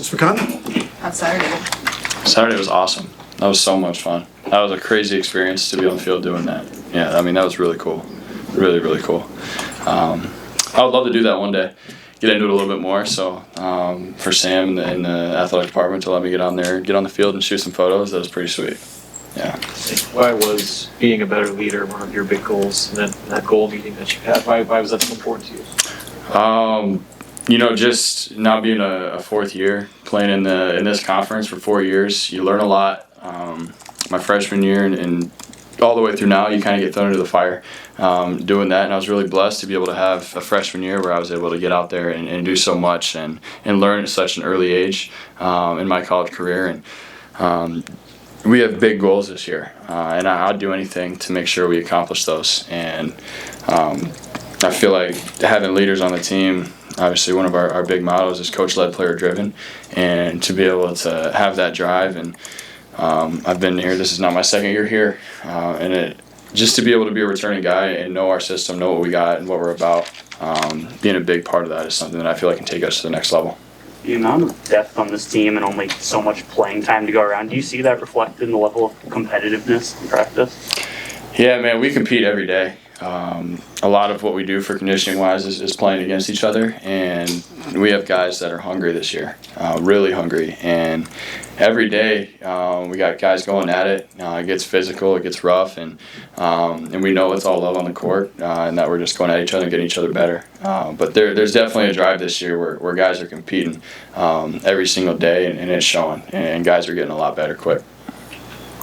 questions for Connor? How's Saturday? Saturday was awesome. That was so much fun. That was a crazy experience to be on the field doing that. Yeah, I mean, that was really cool. Really, really cool. I would love to do that one day. Get into it a little bit more. So for Sam and the athletic department to let me get on there, get on the field and shoot some photos, that was pretty sweet. Yeah. Why was being a better leader one of your big goals, and then that goal meeting that you had? Why was that so important to you? Just now being a fourth year, playing in this conference for 4 years, you learn a lot. My freshman year and all the way through now, you kind of get thrown into the fire doing that. And I was really blessed to be able to have a freshman year where I was able to get out there and do so much and learn at such an early age in my college career. And we have big goals this year, and I'd do anything to make sure we accomplish those. And I feel like having leaders on the team, obviously one of our big mottos is coach-led, player-driven, and to be able to have that drive. And I've been here, this is not my second year here, and just to be able to be a returning guy and know our system, know what we got and what we're about, being a big part of that is something that I feel like can take us to the next level. The amount of depth on this team and only so much playing time to go around, do you see that reflected in the level of competitiveness in practice? Yeah, man, we compete every day. A lot of what we do for conditioning wise is playing against each other, and we have guys that are hungry this year, really hungry, and every day we got guys going at it. It gets physical, it gets rough, and we know it's all love on the court, and that we're just going at each other and getting each other better. But there's definitely a drive this year where guys are competing every single day, and it's showing, and guys are getting a lot better quick.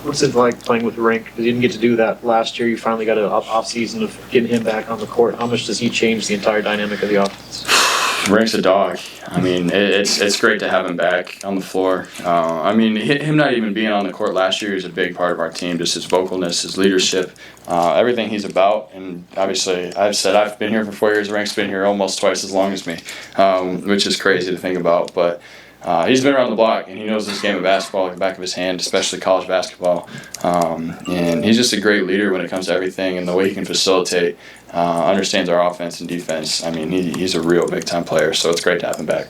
What's it like playing with Reink? Because you didn't get to do that last year. You finally got an off season of getting him back on the court. How much does he change the entire dynamic of the offense? Reink's a dog. I mean, it's great to have him back on the floor. I mean, him not even being on the court last year is a big part of our team. Just his vocalness, his leadership, everything he's about. And obviously, I've been here for 4 years. Reink's been here almost twice as long as me, which is crazy to think about. But he's been around the block, and he knows this game of basketball like the back of his hand, especially college basketball. And he's just a great leader when it comes to everything, and the way he can facilitate, understands our offense and defense. I mean, he's a real big-time player, so it's great to have him back.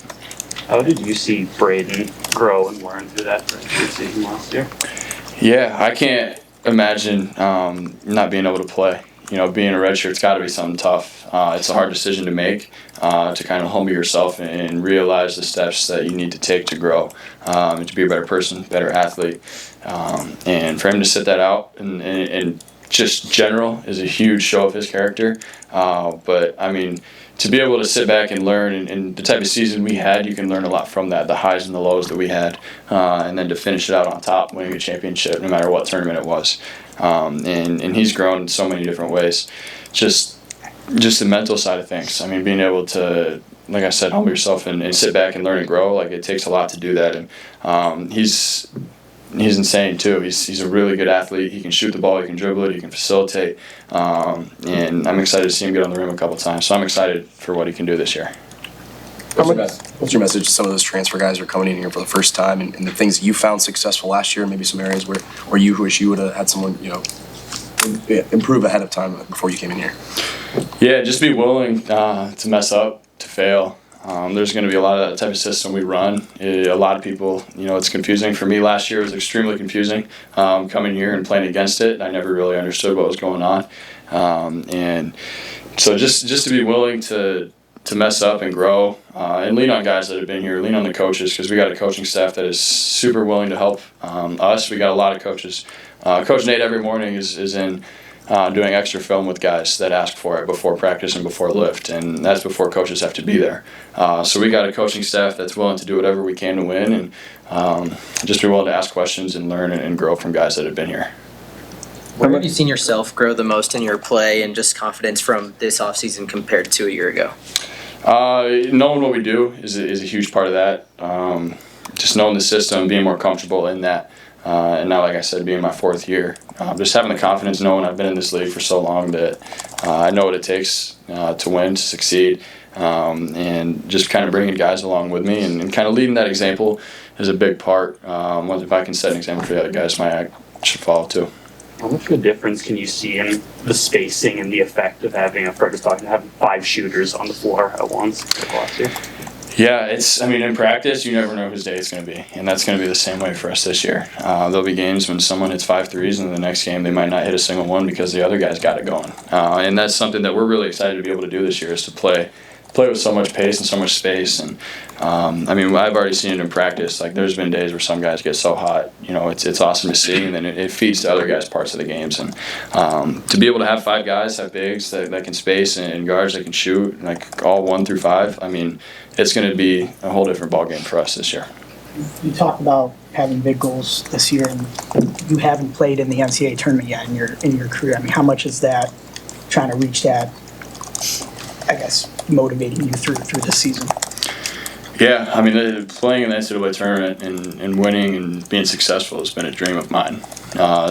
How did you see Braden grow and learn through that season last year? Yeah, I can't imagine not being able to play. Being a redshirt, it's got to be something tough. It's a hard decision to make, to kind of humble yourself and realize the steps that you need to take to grow, and to be a better person, better athlete. And for him to sit that out and just general is a huge show of his character. But, I mean, to be able to sit back and learn, and the type of season we had, you can learn a lot from that, the highs and the lows that we had, and then to finish it out on top, winning a championship, no matter what tournament it was. And he's grown in so many different ways. Just the mental side of things. I mean, being able to, like I said, humble yourself and sit back and learn and grow, like it takes a lot to do that. And he's insane too. He's a really good athlete. He can shoot the ball, he can dribble it, he can facilitate. And I'm excited to see him get on the rim a couple times. So I'm excited for what he can do this year. What's your message to some of those transfer guys who are coming in here for the first time, and the things that you found successful last year, and maybe some areas where you wish you would have had someone improve ahead of time before you came in here? Yeah, just be willing to mess up, to fail. There's going to be a lot of that type of system we run. A lot of people, it's confusing. For me last year, it was extremely confusing coming here and playing against it. I never really understood what was going on. And so just to be willing to mess up and grow, and lean on guys that have been here, lean on the coaches, because we got a coaching staff that is super willing to help us. We got a lot of coaches. Coach Nate every morning is in doing extra film with guys that ask for it before practice and before lift, and that's before coaches have to be there. So we got a coaching staff that's willing to do whatever we can to win, and just be willing to ask questions and learn and grow from guys that have been here. Where have you seen yourself grow the most in your play and just confidence from this offseason compared to a year ago? Knowing what we do is a huge part of that. Just knowing the system, being more comfortable in that. And now, like I said, being my fourth year, just having the confidence, knowing I've been in this league for so long that I know what it takes to win, to succeed, and just kind of bringing guys along with me and kind of leading that example is a big part. If I can set an example for the other guys, my act should follow too. How much of a difference can you see in the spacing and the effect of having 5 shooters on the floor at once last year? Yeah, in practice, you never know whose day it's going to be, and that's going to be the same way for us this year. There'll be games when someone hits 5 threes, and the next game they might not hit a single one because the other guy's got it going. And that's something that we're really excited to be able to do this year, is to play with so much pace and so much space. And I've already seen it in practice. Like, there's been days where some guys get so hot, it's awesome to see, and then it feeds to other guys' parts of the games. And to be able to have 5 guys, have bigs that can space, and guards that can shoot, like all 1 through 5, it's going to be a whole different ballgame for us this year. You talk about having big goals this year, and you haven't played in the NCAA tournament yet in your career. How much is that, trying to reach that, I guess, motivating you through the season? Yeah, playing in the NCAA tournament and winning and being successful has been a dream of mine.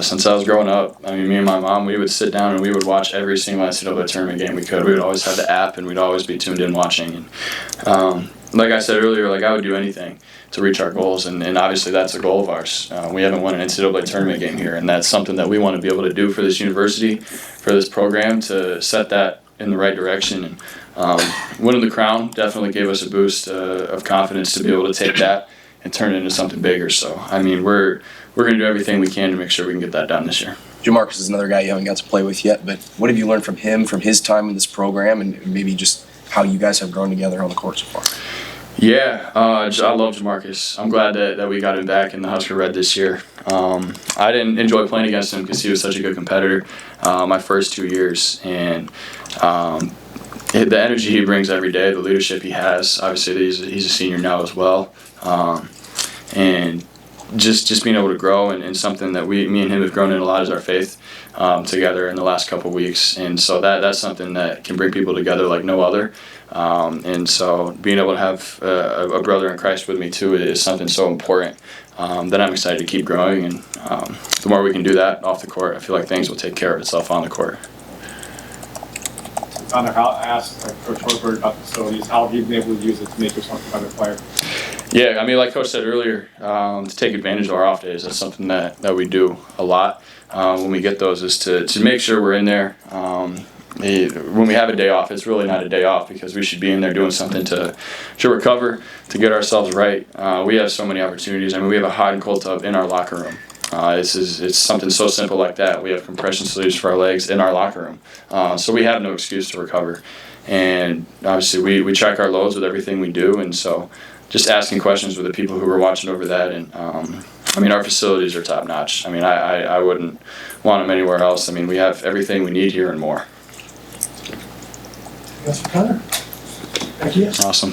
Since I was growing up, me and my mom, we would sit down and we would watch every single NCAA tournament game we could. We would always have the app, and we'd always be tuned in watching. And like I said earlier, I would do anything to reach our goals, and obviously that's a goal of ours. We haven't won an NCAA tournament game here, and that's something that we want to be able to do for this university, for this program, to set that in the right direction. And winning the crown definitely gave us a boost of confidence to be able to take that and turn it into something bigger. So, we're going to do everything we can to make sure we can get that done this year. Jamarques is another guy you haven't got to play with yet, but what have you learned from him, from his time in this program, and maybe just how you guys have grown together on the court so far? Yeah, I love Jamarques. I'm glad that we got him back in the Husker Red this year. I didn't enjoy playing against him because he was such a good competitor my first 2 years, and the energy he brings every day, the leadership he has. Obviously, he's a senior now as well, and just being able to grow and something that me and him have grown in a lot is our faith together in the last couple of weeks, and so that's something that can bring people together like no other. And so being able to have a brother in Christ with me too is something so important that I'm excited to keep growing, and the more we can do that off the court, I feel like things will take care of itself on the court. Connor, I asked Coach Horsberg about the facilities. How have you been able to use it to make yourself a better player? Yeah, like Coach said earlier, to take advantage of our off days. That's something that we do a lot when we get those, is to make sure we're in there. When we have a day off, it's really not a day off, because we should be in there doing something to recover, to get ourselves right. We have so many opportunities. We have a hot and cold tub in our locker room. It's something so simple like that. We have compression sleeves for our legs in our locker room. So we have no excuse to recover. And obviously we check our loads with everything we do, and so just asking questions with the people who are watching over that. And our facilities are top notch. I wouldn't want them anywhere else. We have everything we need here and more. That's for Connor. Thank you. Awesome.